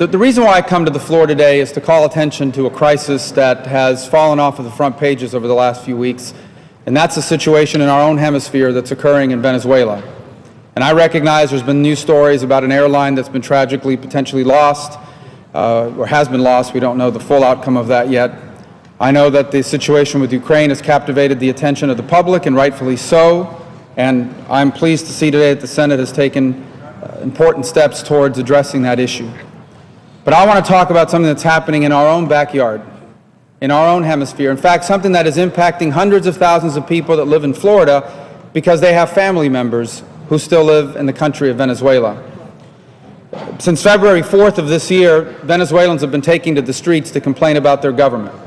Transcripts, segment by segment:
The reason why I come to the floor today is to call attention to a crisis that has fallen off of the front pages over the last few weeks, and that's the situation in our own hemisphere that's occurring in Venezuela. And I recognize there's been news stories about an airline that's been tragically potentially lost, or has been lost. We don't know the full outcome of that yet. I know that the situation with Ukraine has captivated the attention of the public, and rightfully so, and I'm pleased to see today that the Senate has taken important steps towards addressing that issue. But I want to talk about something that's happening in our own backyard, in our own hemisphere. In fact, something that is impacting hundreds of thousands of people that live in Florida because they have family members who still live in the country of Venezuela. Since February 4th of this year, Venezuelans have been taking to the streets to complain about their government.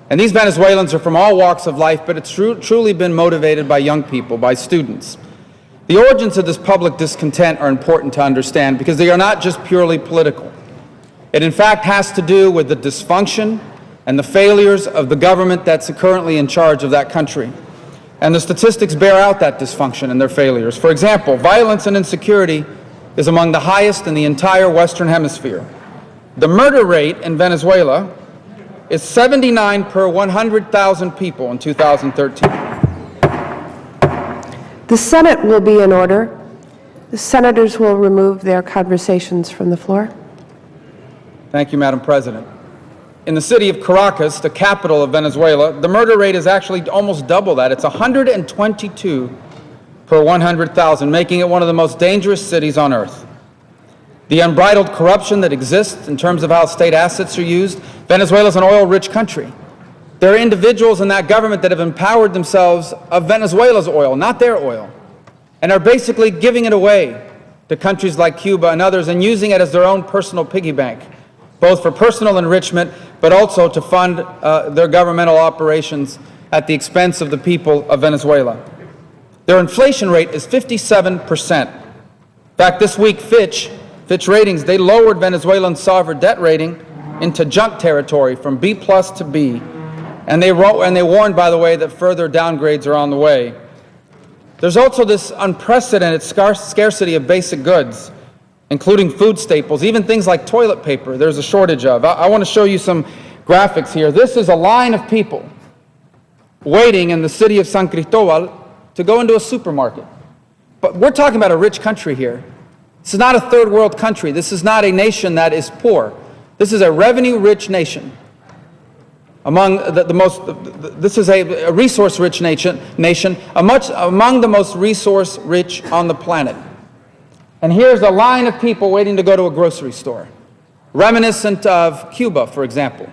And these Venezuelans are from all walks of life, but it's truly been motivated by young people, by students. The origins of this public discontent are important to understand because they are not just purely political. It in fact has to do with the dysfunction and the failures of the government that's currently in charge of that country. And the statistics bear out that dysfunction and their failures. For example, violence and insecurity is among the highest in the entire Western Hemisphere. The murder rate in Venezuela is 79 per 100,000 people in 2013. The Senate will be in order. The senators will remove their conversations from the floor. Thank you, Madam President. In the city of Caracas, the capital of Venezuela, the murder rate is actually almost double that. It's 122 per 100,000, making it one of the most dangerous cities on earth. The unbridled corruption that exists in terms of how state assets are used. Venezuela is an oil-rich country. There are individuals in that government that have empowered themselves of Venezuela's oil, not their oil, and are basically giving it away to countries like Cuba and others and using it as their own personal piggy bank, both for personal enrichment, but also to fund their governmental operations at the expense of the people of Venezuela. Their inflation rate is 57%. In fact, this week, Fitch Ratings, they lowered Venezuelan sovereign debt rating into junk territory from B+ to B. And they warned, by the way, that further downgrades are on the way. There's also this unprecedented scarcity of basic goods, including food staples, even things like toilet paper there's a shortage of. I want to show you some graphics here. This is a line of people waiting in the city of San Cristobal to go into a supermarket. But we're talking about a rich country here. This is not a third world country. This is not a nation that is poor. This is a revenue-rich nation. Among this is a resource-rich nation, among the most resource-rich on the planet. And here's a line of people waiting to go to a grocery store, reminiscent of Cuba, for example,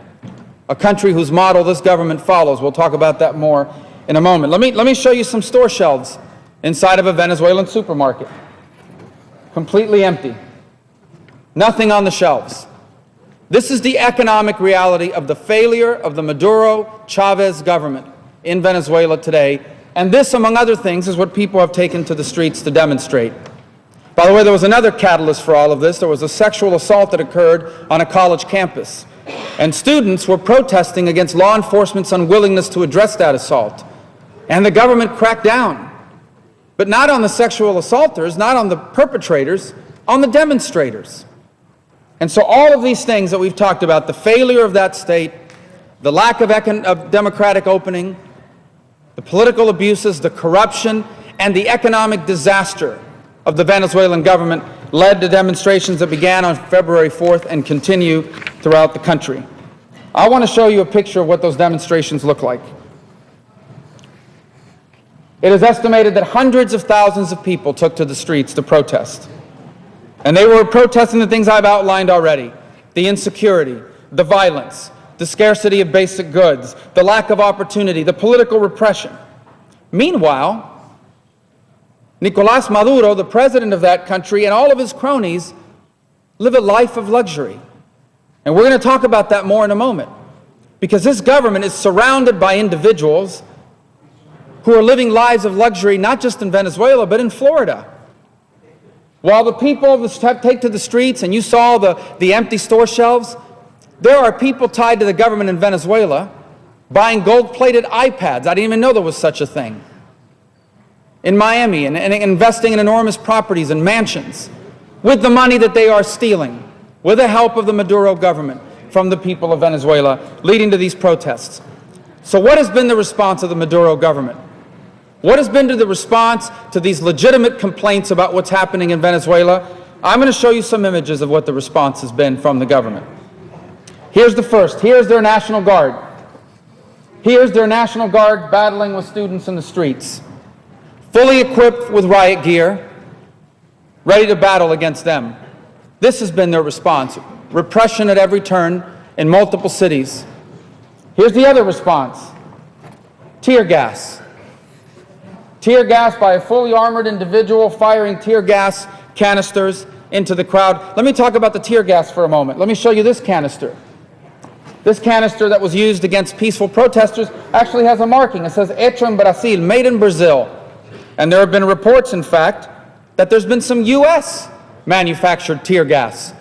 a country whose model this government follows. We'll talk about that more in a moment. Let me show you some store shelves inside of a Venezuelan supermarket. Completely empty. Nothing on the shelves. This is the economic reality of the failure of the Maduro-Chavez government in Venezuela today. And this, among other things, is what people have taken to the streets to demonstrate. By the way, there was another catalyst for all of this. There was a sexual assault that occurred on a college campus. And students were protesting against law enforcement's unwillingness to address that assault. And the government cracked down. But not on the sexual assaulters, not on the perpetrators, on the demonstrators. And so all of these things that we've talked about, the failure of that state, the lack of democratic opening, the political abuses, the corruption, and the economic disaster of the Venezuelan government led to demonstrations that began on February 4th and continue throughout the country. I want to show you a picture of what those demonstrations look like. It is estimated that hundreds of thousands of people took to the streets to protest. And they were protesting the things I've outlined already: the insecurity, the violence, the scarcity of basic goods, the lack of opportunity, the political repression. Meanwhile, Nicolás Maduro, the president of that country, and all of his cronies live a life of luxury. And we're going to talk about that more in a moment, because this government is surrounded by individuals who are living lives of luxury, not just in Venezuela, but in Florida. While the people take to the streets, and you saw the empty store shelves, there are people tied to the government in Venezuela buying gold-plated iPads. I didn't even know there was such a thing. In Miami, and investing in enormous properties and mansions with the money that they are stealing with the help of the Maduro government from the people of Venezuela, leading to these protests. So what has been the response of the Maduro government? What has been the response to these legitimate complaints about what's happening in Venezuela? I'm going to show you some images of what the response has been from the government. Here's the first. Here's their National Guard. Here's their National Guard battling with students in the streets, fully equipped with riot gear, ready to battle against them. This has been their response. Repression at every turn in multiple cities. Here's the other response. Tear gas. Tear gas by a fully armored individual firing tear gas canisters into the crowd. Let me talk about the tear gas for a moment. Let me show you this canister. This canister that was used against peaceful protesters actually has a marking. It says, Hecho en Brasil, made in Brazil. And there have been reports, in fact, that there's been some U.S. manufactured tear gas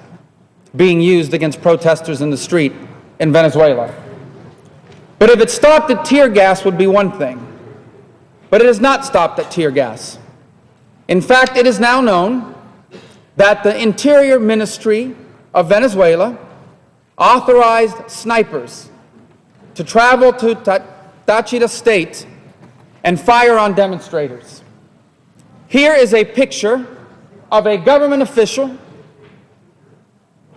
being used against protesters in the street in Venezuela. But if it stopped at tear gas would be one thing. But it has not stopped at tear gas. In fact, it is now known that the Interior Ministry of Venezuela authorized snipers to travel to Táchira State and fire on demonstrators. Here is a picture of a government official,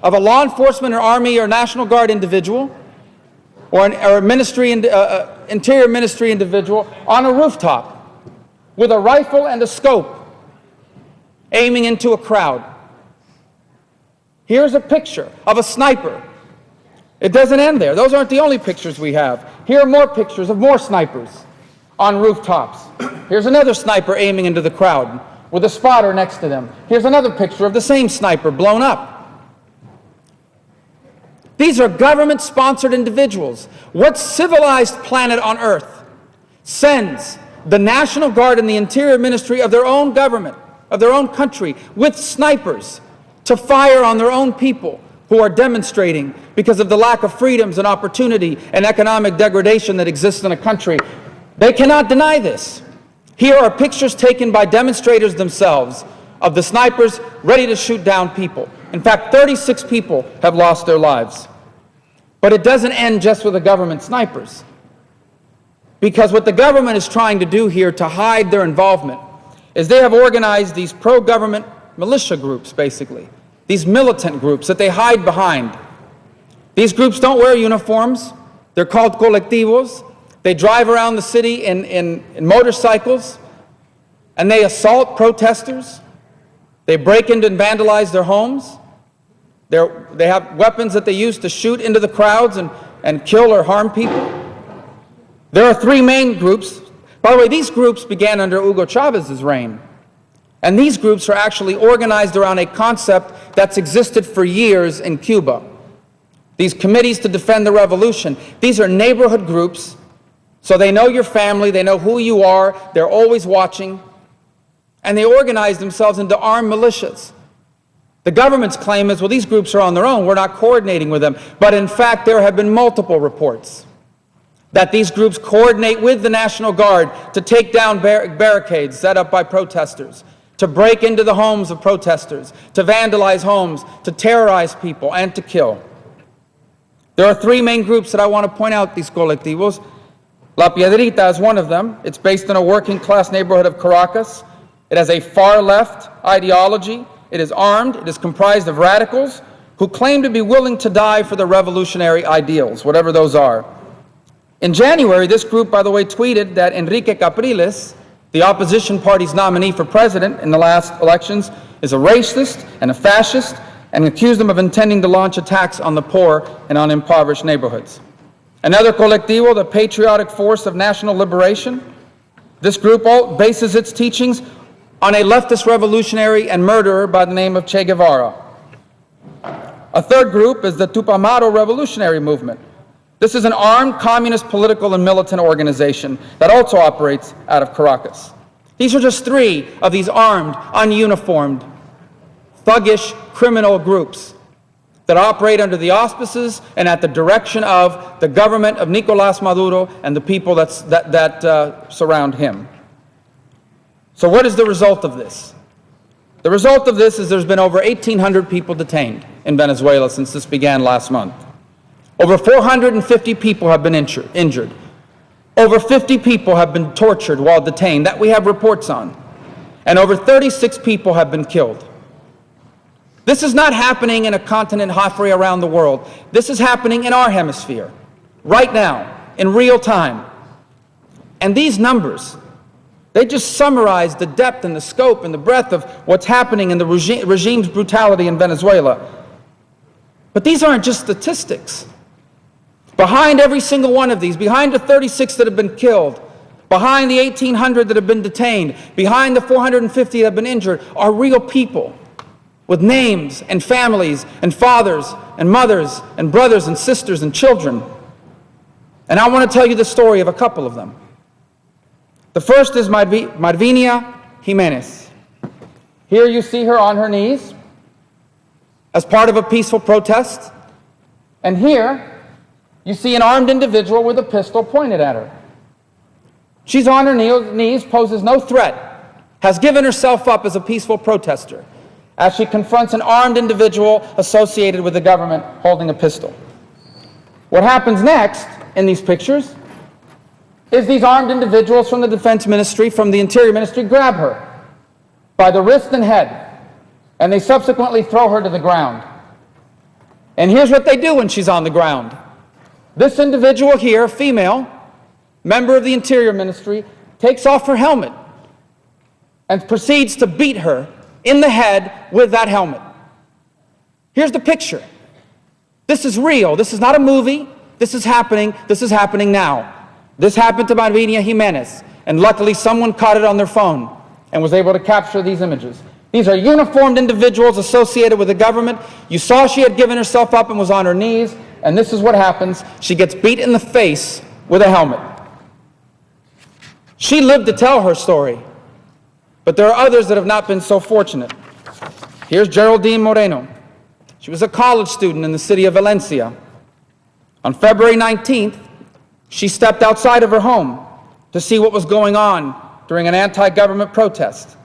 of a law enforcement or army or National Guard individual, or a ministry, Interior Ministry individual on a rooftop with a rifle and a scope aiming into a crowd. Here's a picture of a sniper. It doesn't end there. Those aren't the only pictures we have. Here are more pictures of more snipers on rooftops. Here's another sniper aiming into the crowd with a spotter next to them. Here's another picture of the same sniper blown up. These are government-sponsored individuals. What civilized planet on earth sends the National Guard and the Interior Ministry of their own government, of their own country, with snipers to fire on their own people who are demonstrating because of the lack of freedoms and opportunity and economic degradation that exists in a country? They cannot deny this. Here are pictures taken by demonstrators themselves of the snipers ready to shoot down people. In fact, 36 people have lost their lives. But it doesn't end just with the government snipers. Because what the government is trying to do here to hide their involvement is they have organized these pro-government militia groups, basically. These militant groups that they hide behind. These groups don't wear uniforms. They're called colectivos. They drive around the city in motorcycles, and they assault protesters. They break into and vandalize their homes. They have weapons that they use to shoot into the crowds and kill or harm people. There are three main groups. By the way, these groups began under Hugo Chávez's reign. And these groups are actually organized around a concept that's existed for years in Cuba. These committees to defend the revolution. These are neighborhood groups, so they know your family, they know who you are, they're always watching, and they organize themselves into armed militias. The government's claim is, well, these groups are on their own, we're not coordinating with them. But in fact, there have been multiple reports that these groups coordinate with the National Guard to take down barricades set up by protesters, to break into the homes of protesters, to vandalize homes, to terrorize people, and to kill. There are three main groups that I want to point out, these colectivos. La Piedrita is one of them. It's based in a working-class neighborhood of Caracas. It has a far-left ideology. It is armed. It is comprised of radicals who claim to be willing to die for their revolutionary ideals, whatever those are. In January, this group, by the way, tweeted that Enrique Capriles, the opposition party's nominee for president in the last elections, is a racist and a fascist, and accused them of intending to launch attacks on the poor and on impoverished neighborhoods. Another colectivo, the Patriotic Force of National Liberation, this group bases its teachings on a leftist revolutionary and murderer by the name of Che Guevara. A third group is the Tupamaro Revolutionary Movement. This is an armed communist political and militant organization that also operates out of Caracas. These are just three of these armed, ununiformed, thuggish criminal groups that operate under the auspices and at the direction of the government of Nicolás Maduro and the people that surround him. So what is the result of this? The result of this is there's been over 1,800 people detained in Venezuela since this began last month. Over 450 people have been injured. Over 50 people have been tortured while detained, that we have reports on. And over 36 people have been killed. This is not happening in a continent halfway around the world. This is happening in our hemisphere, right now, in real time. And these numbers, they just summarize the depth and the scope and the breadth of what's happening in the regime's brutality in Venezuela. But these aren't just statistics. Behind every single one of these, behind the 36 that have been killed, behind the 1,800 that have been detained, behind the 450 that have been injured, are real people with names and families and fathers and mothers and brothers and sisters and children. And I want to tell you the story of a couple of them. The first is Malvinia Jimenez. Here you see her on her knees as part of a peaceful protest. And here you see an armed individual with a pistol pointed at her. She's on her knees, poses no threat, has given herself up as a peaceful protester as she confronts an armed individual associated with the government holding a pistol. What happens next in these pictures is these armed individuals from the Defense Ministry, from the Interior Ministry, grab her by the wrist and head, and they subsequently throw her to the ground. And here's what they do when she's on the ground. This individual here, female, member of the Interior Ministry, takes off her helmet and proceeds to beat her in the head with that helmet. Here's the picture. This is real. This is not a movie. This is happening. This is happening now. This happened to Malvinia Jimenez, and luckily someone caught it on their phone and was able to capture these images. These are uniformed individuals associated with the government. You saw she had given herself up and was on her knees, and this is what happens. She gets beat in the face with a helmet. She lived to tell her story, but there are others that have not been so fortunate. Here's Geraldine Moreno. She was a college student in the city of Valencia. On February 19th, she stepped outside of her home to see what was going on during an anti-government protest.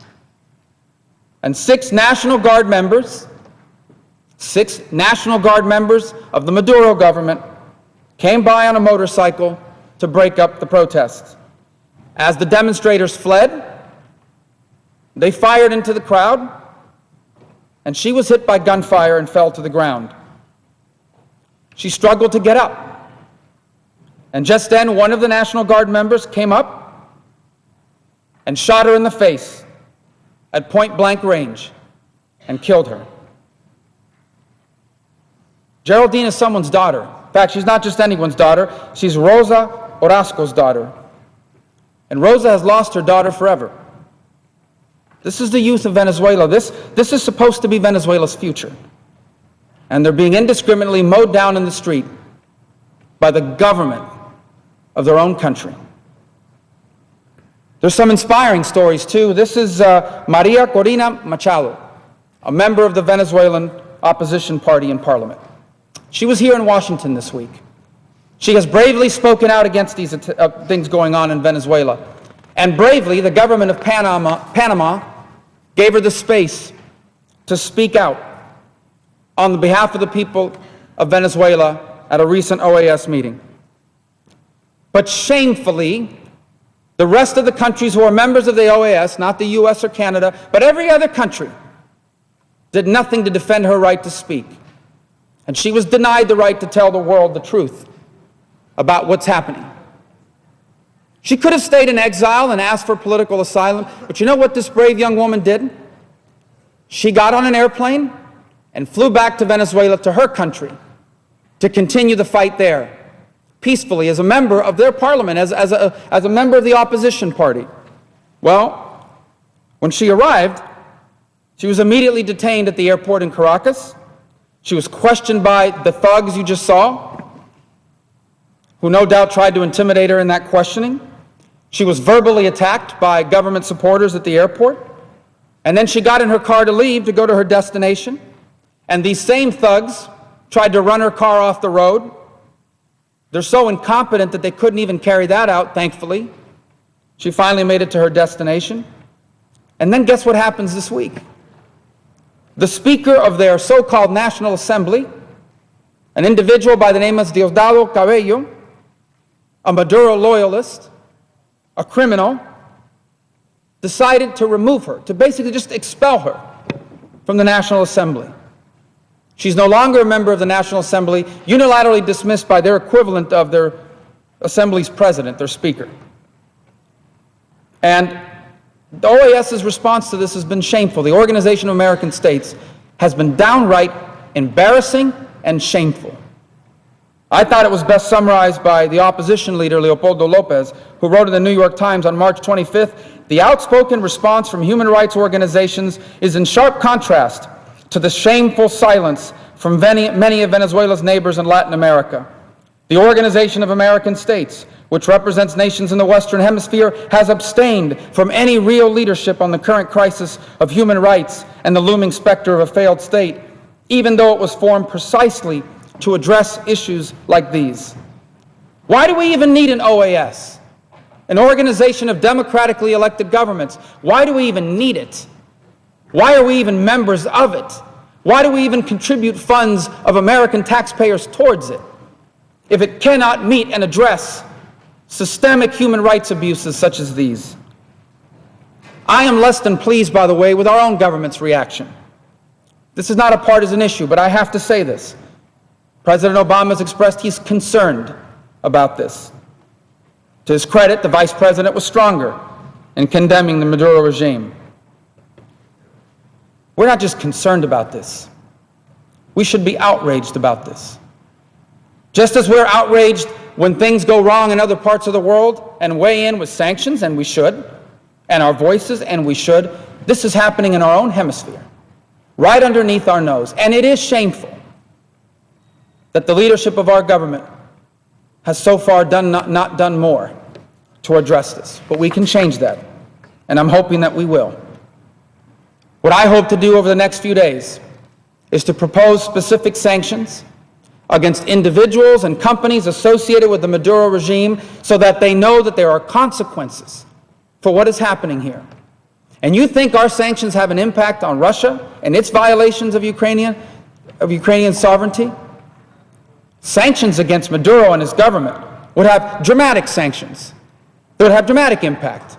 And six National Guard members of the Maduro government came by on a motorcycle to break up the protests. As the demonstrators fled, they fired into the crowd, and she was hit by gunfire and fell to the ground. She struggled to get up. And just then, one of the National Guard members came up and shot her in the face at point-blank range and killed her. Geraldine is someone's daughter. In fact, she's not just anyone's daughter. She's Rosa Orozco's daughter. And Rosa has lost her daughter forever. This is the youth of Venezuela. This is supposed to be Venezuela's future. And they're being indiscriminately mowed down in the street by the government of their own country. There's some inspiring stories, too. This is Maria Corina Machado, a member of the Venezuelan opposition party in Parliament. She was here in Washington this week. She has bravely spoken out against these things going on in Venezuela. And bravely, the government of Panama gave her the space to speak out on behalf of the people of Venezuela at a recent OAS meeting. But shamefully, the rest of the countries who are members of the OAS, not the US or Canada, but every other country, did nothing to defend her right to speak. And she was denied the right to tell the world the truth about what's happening. She could have stayed in exile and asked for political asylum, but you know what this brave young woman did? She got on an airplane and flew back to Venezuela, to her country, to continue the fight there, peacefully, as a member of their parliament, as a member of the opposition party. Well, when she arrived, she was immediately detained at the airport in Caracas. She was questioned by the thugs you just saw, who no doubt tried to intimidate her in that questioning. She was verbally attacked by government supporters at the airport. And then she got in her car to leave to go to her destination. And these same thugs tried to run her car off the road. They're so incompetent that they couldn't even carry that out, thankfully. She finally made it to her destination. And then guess what happens this week? the Speaker of their so-called National Assembly, an individual by the name of Diosdado Cabello, a Maduro loyalist, a criminal, decided to remove her, to basically just expel her from the National Assembly. She's no longer a member of the National Assembly, unilaterally dismissed by their equivalent of their Assembly's president, their Speaker. And the OAS's response to this has been shameful. The Organization of American States has been downright embarrassing and shameful. I thought it was best summarized by the opposition leader, Leopoldo Lopez, who wrote in the New York Times on March 25th, "The outspoken response from human rights organizations is in sharp contrast to the shameful silence from many of Venezuela's neighbors in Latin America. The Organization of American States, which represents nations in the Western Hemisphere, has abstained from any real leadership on the current crisis of human rights and the looming specter of a failed state, even though it was formed precisely to address issues like these." Why do we even need an OAS? An organization of democratically elected governments. Why do we even need it? Why are we even members of it? Why do we even contribute funds of American taxpayers towards it if it cannot meet and address systemic human rights abuses such as these? I am less than pleased, by the way, with our own government's reaction. This is not a partisan issue, but I have to say this. President Obama has expressed he's concerned about this. To his credit, the Vice President was stronger in condemning the Maduro regime. We're not just concerned about this. We should be outraged about this. Just as we're outraged when things go wrong in other parts of the world and weigh in with sanctions, and we should, and our voices, and we should, this is happening in our own hemisphere, right underneath our nose. And it is shameful that the leadership of our government has so far not done more to address this. But we can change that, and I'm hoping that we will. What I hope to do over the next few days is to propose specific sanctions against individuals and companies associated with the Maduro regime so that they know that there are consequences for what is happening here. And you think our sanctions have an impact on Russia and its violations of Ukrainian sovereignty? Sanctions against Maduro and his government would have dramatic sanctions. They would have dramatic impact.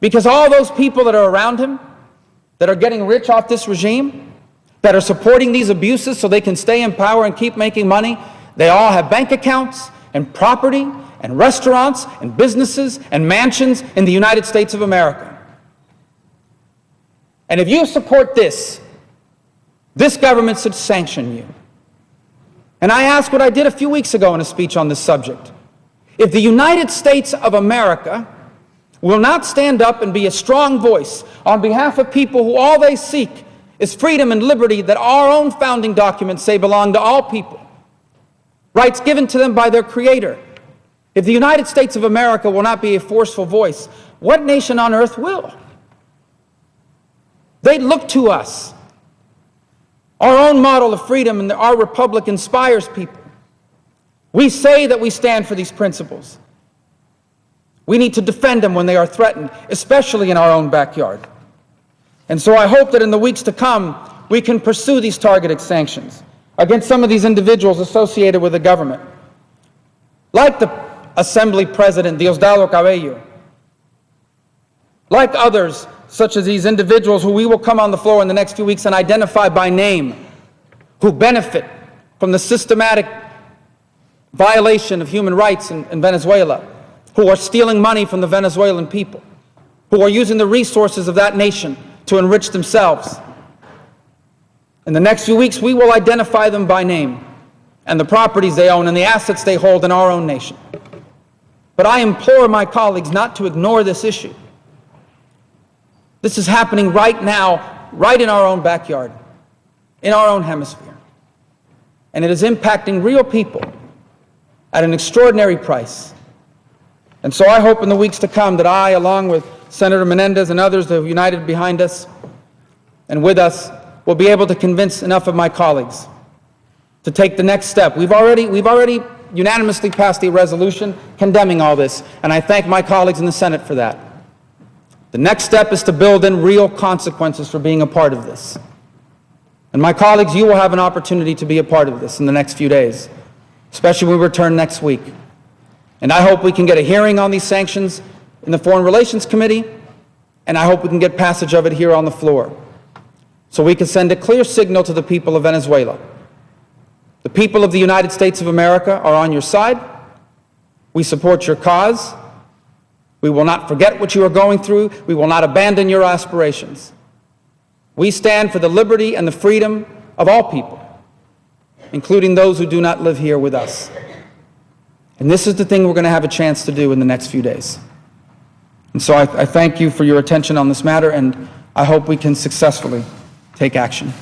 Because all those people that are around him, that are getting rich off this regime, that are supporting these abuses so they can stay in power and keep making money, they all have bank accounts and property and restaurants and businesses and mansions in the United States of America. And if you support this government should sanction you. And I ask what I did a few weeks ago in a speech on this subject. If the United States of America will not stand up and be a strong voice on behalf of people who all they seek is freedom and liberty that our own founding documents say belong to all people, rights given to them by their Creator. If the United States of America will not be a forceful voice, what nation on earth will? They look to us. Our own model of freedom and our republic inspires people. We say that we stand for these principles. We need to defend them when they are threatened, especially in our own backyard. And so I hope that in the weeks to come, we can pursue these targeted sanctions against some of these individuals associated with the government, like the Assembly President Diosdado Cabello, like others, such as these individuals who we will come on the floor in the next few weeks and identify by name, who benefit from the systematic violation of human rights in Venezuela, who are stealing money from the Venezuelan people, who are using the resources of that nation to enrich themselves. In the next few weeks, we will identify them by name and the properties they own and the assets they hold in our own nation. But I implore my colleagues not to ignore this issue. This is happening right now, right in our own backyard, in our own hemisphere. And it is impacting real people at an extraordinary price. And so I hope in the weeks to come that I, along with Senator Menendez and others that have united behind us and with us, will be able to convince enough of my colleagues to take the next step. We've already unanimously passed a resolution condemning all this, and I thank my colleagues in the Senate for that. The next step is to build in real consequences for being a part of this. And my colleagues, you will have an opportunity to be a part of this in the next few days, especially when we return next week. And I hope we can get a hearing on these sanctions in the Foreign Relations Committee, and I hope we can get passage of it here on the floor, so we can send a clear signal to the people of Venezuela. The people of the United States of America are on your side. We support your cause. We will not forget what you are going through. We will not abandon your aspirations. We stand for the liberty and the freedom of all people, including those who do not live here with us. And this is the thing we're going to have a chance to do in the next few days. And so I thank you for your attention on this matter, and I hope we can successfully take action.